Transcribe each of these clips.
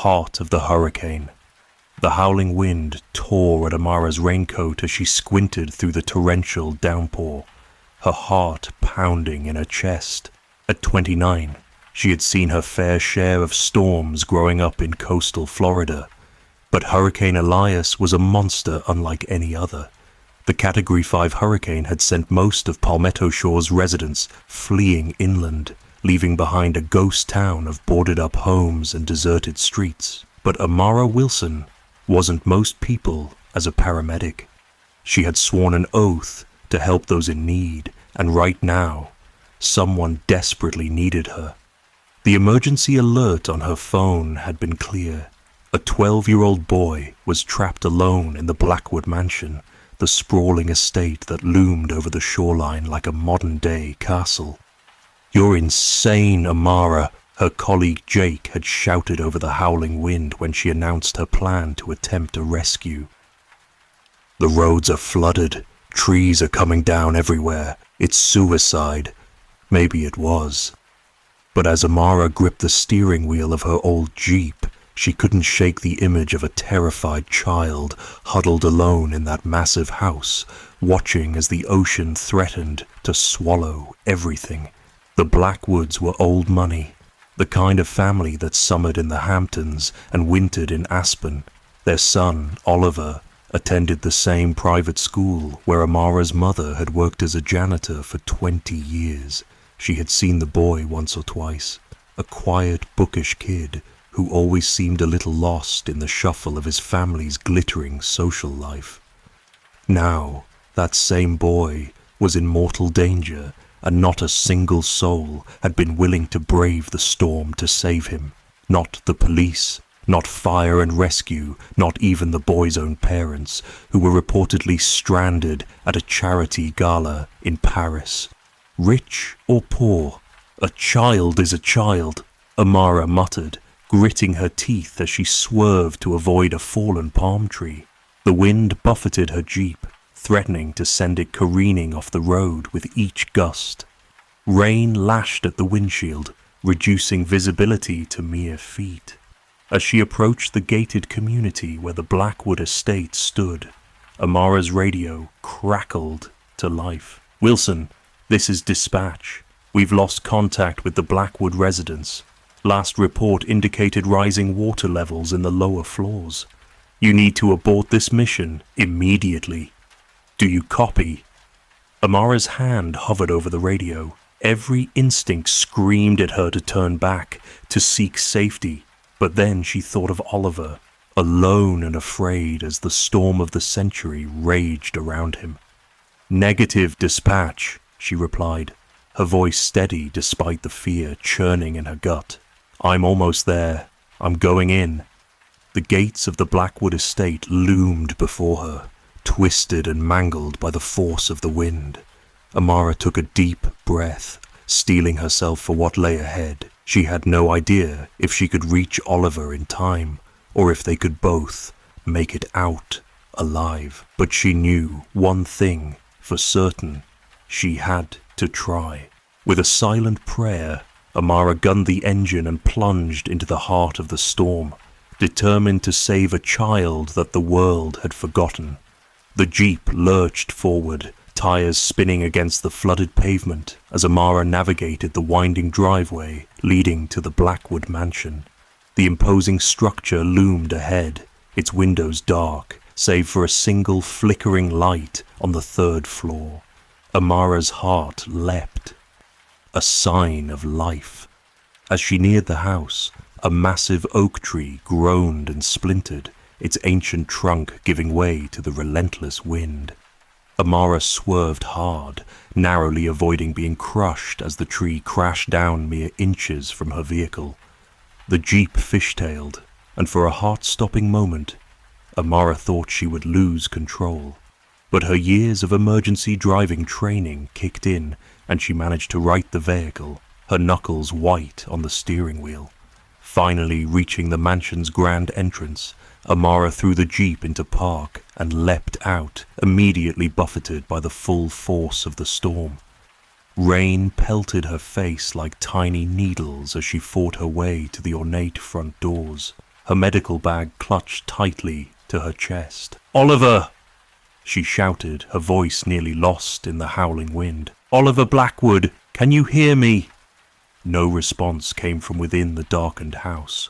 heart of the hurricane. The howling wind tore at Amara's raincoat as she squinted through the torrential downpour, her heart pounding in her chest. At 29, she had seen her fair share of storms growing up in coastal Florida, but Hurricane Elias was a monster unlike any other. The Category 5 hurricane had sent most of Palmetto Shore's residents fleeing inland, leaving behind a ghost town of boarded-up homes and deserted streets. But Amara Wilson wasn't most people as a paramedic. She had sworn an oath to help those in need, and right now, someone desperately needed her. The emergency alert on her phone had been clear. A 12-year-old boy was trapped alone in the Blackwood mansion, the sprawling estate that loomed over the shoreline like a modern-day castle. "You're insane, Amara," her colleague Jake had shouted over the howling wind when she announced her plan to attempt a rescue. "The roads are flooded. Trees are coming down everywhere. It's suicide." Maybe it was. But as Amara gripped the steering wheel of her old Jeep, she couldn't shake the image of a terrified child huddled alone in that massive house, watching as the ocean threatened to swallow everything. The Blackwoods were old money, the kind of family that summered in the Hamptons and wintered in Aspen. Their son, Oliver, attended the same private school where Amara's mother had worked as a janitor for 20 years. She had seen the boy once or twice, a quiet, bookish kid who always seemed a little lost in the shuffle of his family's glittering social life. Now, that same boy was in mortal danger, and not a single soul had been willing to brave the storm to save him. Not the police, not fire and rescue, not even the boy's own parents, who were reportedly stranded at a charity gala in Paris. Rich or poor, a child is a child, Amara muttered, gritting her teeth as she swerved to avoid a fallen palm tree. The wind buffeted her Jeep, threatening to send it careening off the road with each gust. Rain lashed at the windshield, reducing visibility to mere feet. As she approached the gated community where the Blackwood estate stood, Amara's radio crackled to life. "Wilson, this is dispatch. We've lost contact with the Blackwood residents. Last report indicated rising water levels in the lower floors. You need to abort this mission immediately. Do you copy?" Amara's hand hovered over the radio. Every instinct screamed at her to turn back, to seek safety. But then she thought of Oliver, alone and afraid as the storm of the century raged around him. "Negative dispatch," she replied, her voice steady despite the fear churning in her gut. "I'm almost there. I'm going in." The gates of the Blackwood estate loomed before her, twisted and mangled by the force of the wind. Amara took a deep breath, steeling herself for what lay ahead. She had no idea if she could reach Oliver in time, or if they could both make it out alive. But she knew one thing for certain: she had to try. With a silent prayer, Amara gunned the engine and plunged into the heart of the storm, determined to save a child that the world had forgotten. The Jeep lurched forward, tires spinning against the flooded pavement as Amara navigated the winding driveway leading to the Blackwood mansion. The imposing structure loomed ahead, its windows dark, save for a single flickering light on the 3rd floor. Amara's heart leapt. A sign of life. As she neared the house, a massive oak tree groaned and splintered, its ancient trunk giving way to the relentless wind. Amara swerved hard, narrowly avoiding being crushed as the tree crashed down mere inches from her vehicle. The Jeep fishtailed, and for a heart-stopping moment, Amara thought she would lose control. But her years of emergency driving training kicked in, and she managed to right the vehicle, her knuckles white on the steering wheel. Finally reaching the mansion's grand entrance, Amara threw the Jeep into park and leapt out, immediately buffeted by the full force of the storm. Rain pelted her face like tiny needles as she fought her way to the ornate front doors. her medical bag clutched tightly to her chest. "Oliver!" she shouted, her voice nearly lost in the howling wind. "Oliver Blackwood, can you hear me?" No response came from within the darkened house.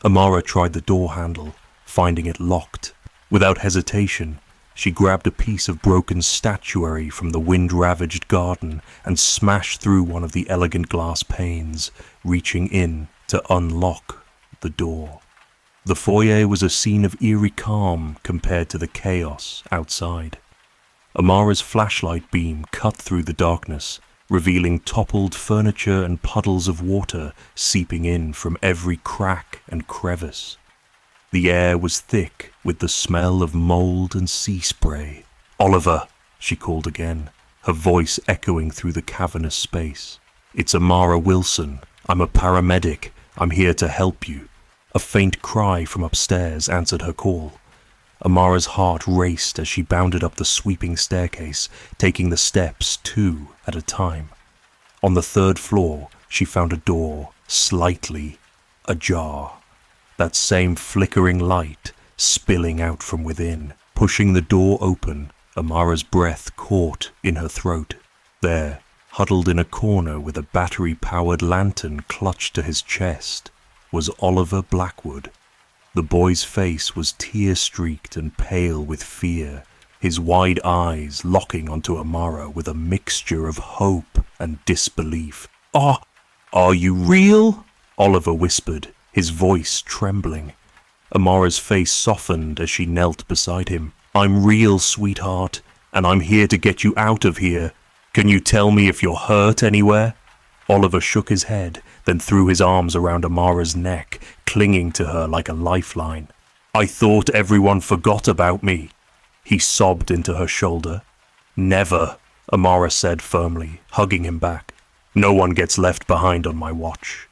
Amara tried the door handle, finding it locked. Without hesitation, she grabbed a piece of broken statuary from the wind-ravaged garden and smashed through one of the elegant glass panes, reaching in to unlock the door. The foyer was a scene of eerie calm compared to the chaos outside. Amara's flashlight beam cut through the darkness, revealing toppled furniture and puddles of water seeping in from every crack and crevice. The air was thick with the smell of mold and sea spray. "Oliver," she called again, her voice echoing through the cavernous space. "It's Amara Wilson. I'm a paramedic. I'm here to help you." A faint cry from upstairs answered her call. Amara's heart raced as she bounded up the sweeping staircase, taking the steps 2 at a time. On the 3rd floor, she found a door, slightly ajar. That same flickering light spilling out from within. Pushing the door open, Amara's breath caught in her throat. There, huddled in a corner with a battery-powered lantern clutched to his chest, was Oliver Blackwood. The boy's face was tear-streaked and pale with fear, his wide eyes locking onto Amara with a mixture of hope and disbelief. Are you real?" Oliver whispered, his voice trembling. Amara's face softened as she knelt beside him. "I'm real, sweetheart, and I'm here to get you out of here. Can you tell me if you're hurt anywhere?" Oliver shook his head, then threw his arms around Amara's neck, clinging to her like a lifeline. "I thought everyone forgot about me," he sobbed into her shoulder. "Never," Amara said firmly, hugging him back. "No one gets left behind on my watch."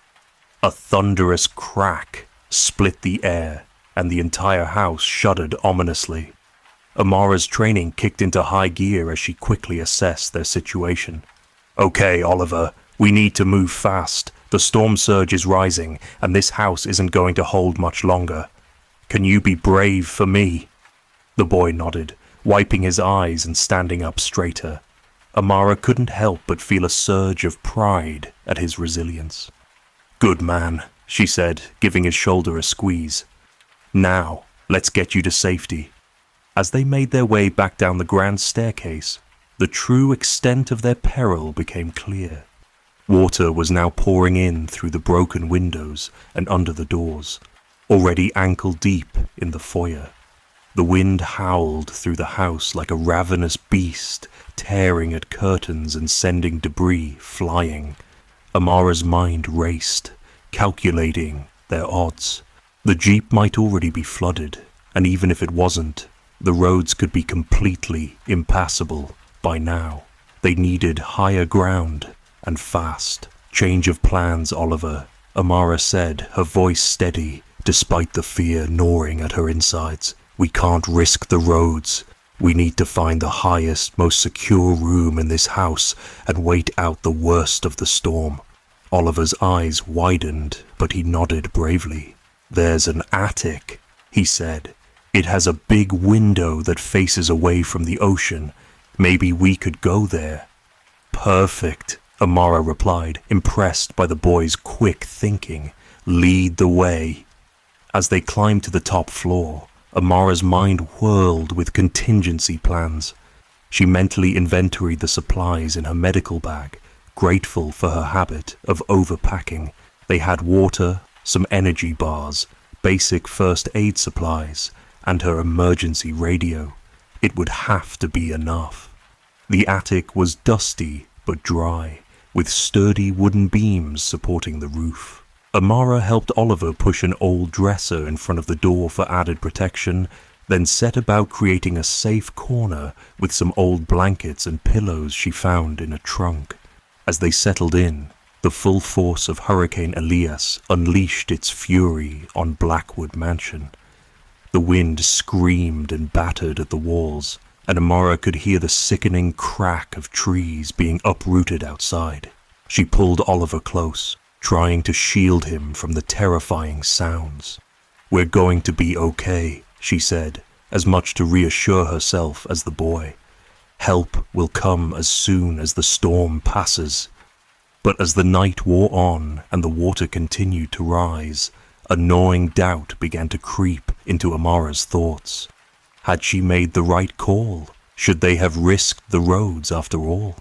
A thunderous crack split the air, and the entire house shuddered ominously. Amara's training kicked into high gear as she quickly assessed their situation. "Okay, Oliver, we need to move fast. The storm surge is rising, and this house isn't going to hold much longer. Can you be brave for me?" The boy nodded, wiping his eyes and standing up straighter. Amara couldn't help but feel a surge of pride at his resilience. "Good man," she said, giving his shoulder a squeeze. "Now, let's get you to safety." As they made their way back down the grand staircase, the true extent of their peril became clear. Water was now pouring in through the broken windows and under the doors, already ankle-deep in the foyer. The wind howled through the house like a ravenous beast, tearing at curtains and sending debris flying. Amara's mind raced, calculating their odds. The jeep might already be flooded, and even if it wasn't, the roads could be completely impassable by now. They needed higher ground, and fast. "Change of plans, Oliver," Amara said, her voice steady, despite the fear gnawing at her insides. "We can't risk the roads. We need to find the highest, most secure room in this house and wait out the worst of the storm." Oliver's eyes widened, but he nodded bravely. "There's an attic," he said. "It has a big window that faces away from the ocean. Maybe we could go there." "Perfect," Amara replied, impressed by the boy's quick thinking. "Lead the way." As they climbed to the top floor, Amara's mind whirled with contingency plans. She mentally inventoried the supplies in her medical bag, grateful for her habit of overpacking. They had water, some energy bars, basic first aid supplies, and her emergency radio. It would have to be enough. The attic was dusty but dry, with sturdy wooden beams supporting the roof. Amara helped Oliver push an old dresser in front of the door for added protection, then set about creating a safe corner with some old blankets and pillows she found in a trunk. As they settled in, the full force of Hurricane Elias unleashed its fury on Blackwood Mansion. The wind screamed and battered at the walls, and Amara could hear the sickening crack of trees being uprooted outside. She pulled Oliver close, trying to shield him from the terrifying sounds. "We're going to be okay," she said, as much to reassure herself as the boy. "Help will come as soon as the storm passes." But as the night wore on and the water continued to rise, a gnawing doubt began to creep into Amara's thoughts. Had she made the right call? Should they have risked the roads after all?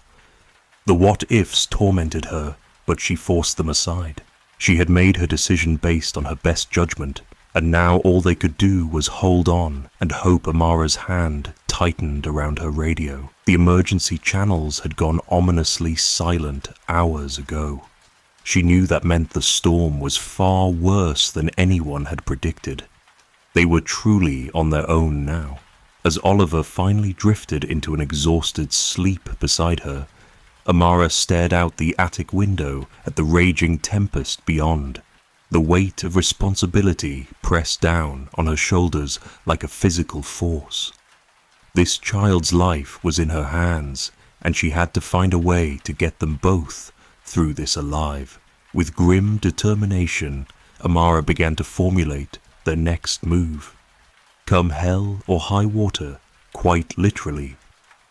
The what-ifs tormented her, but she forced them aside. She had made her decision based on her best judgment, and now all they could do was hold on and hope Amara's hand tightened around her radio. The emergency channels had gone ominously silent hours ago. She knew that meant the storm was far worse than anyone had predicted. They were truly on their own now. As Oliver finally drifted into an exhausted sleep beside her, Amara stared out the attic window at the raging tempest beyond. The weight of responsibility pressed down on her shoulders like a physical force. This child's life was in her hands, and she had to find a way to get them both through this alive. With grim determination, Amara began to formulate their next move. Come hell or high water, quite literally,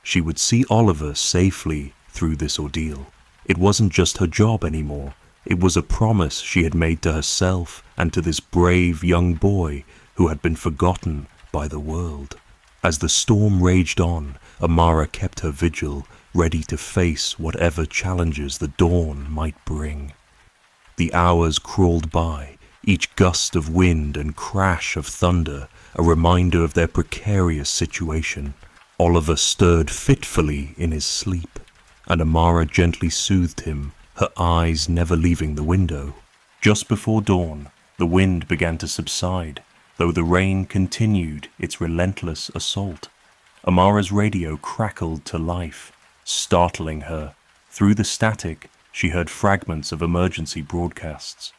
she would see Oliver safely through this ordeal. It wasn't just her job anymore. It was a promise she had made to herself and to this brave young boy who had been forgotten by the world. As the storm raged on, Amara kept her vigil, ready to face whatever challenges the dawn might bring. The hours crawled by, each gust of wind and crash of thunder a reminder of their precarious situation. Oliver stirred fitfully in his sleep, and Amara gently soothed him, her eyes never leaving the window. Just before dawn, the wind began to subside, though the rain continued its relentless assault. Amara's radio crackled to life, startling her. Through the static, she heard fragments of emergency broadcasts.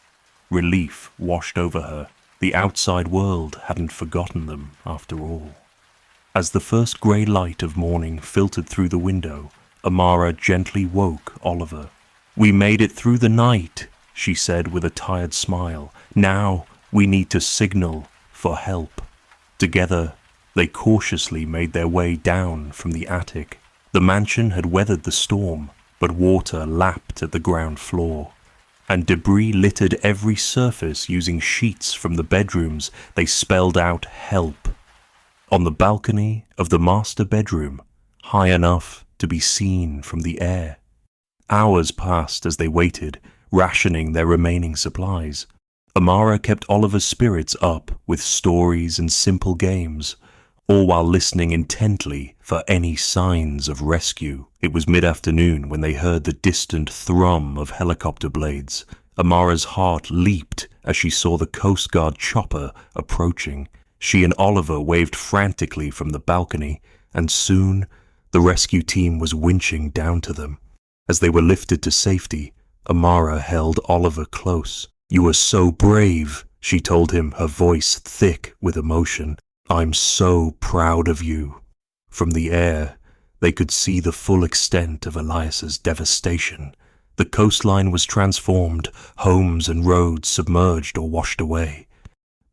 Relief washed over her. The outside world hadn't forgotten them after all. As the first grey light of morning filtered through the window, Amara gently woke Oliver. "We made it through the night," she said with a tired smile. "Now we need to signal for help." Together, they cautiously made their way down from the attic. The mansion had weathered the storm, but water lapped at the ground floor, and debris littered every surface. Using sheets from the bedrooms, they spelled out help. On the balcony of the master bedroom, high enough to be seen from the air. Hours passed as they waited, rationing their remaining supplies. Amara kept Oliver's spirits up with stories and simple games, all while listening intently for any signs of rescue. It was mid-afternoon when they heard the distant thrum of helicopter blades. Amara's heart leaped as she saw the Coast Guard chopper approaching. She and Oliver waved frantically from the balcony, and soon the rescue team was winching down to them. As they were lifted to safety, Amara held Oliver close. "You are so brave," she told him, her voice thick with emotion. "I'm so proud of you." From the air, they could see the full extent of Elias's devastation. The coastline was transformed, homes and roads submerged or washed away.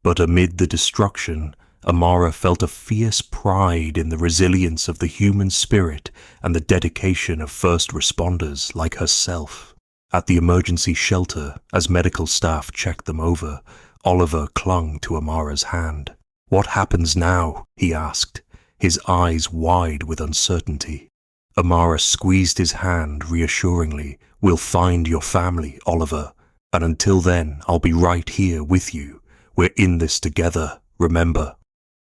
But amid the destruction, Amara felt a fierce pride in the resilience of the human spirit and the dedication of first responders like herself. At the emergency shelter, as medical staff checked them over, Oliver clung to Amara's hand. "What happens now?" he asked, his eyes wide with uncertainty. Amara squeezed his hand reassuringly. "We'll find your family, Oliver, and until then I'll be right here with you. We're in this together, remember."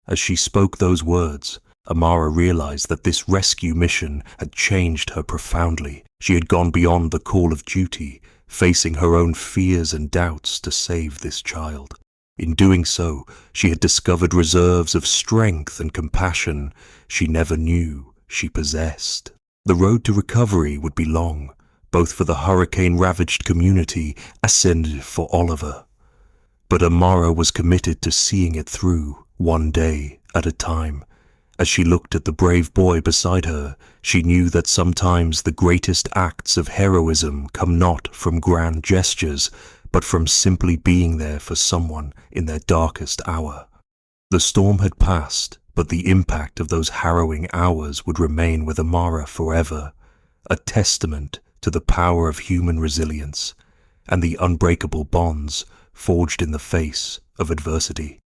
As she spoke those words, Amara realized that this rescue mission had changed her profoundly. She had gone beyond the call of duty, facing her own fears and doubts to save this child. In doing so, she had discovered reserves of strength and compassion she never knew she possessed. The road to recovery would be long, both for the hurricane-ravaged community and for Oliver. But Amara was committed to seeing it through, one day at a time. As she looked at the brave boy beside her, she knew that sometimes the greatest acts of heroism come not from grand gestures, but from simply being there for someone in their darkest hour. The storm had passed, but the impact of those harrowing hours would remain with Amara forever, a testament to the power of human resilience and the unbreakable bonds forged in the face of adversity.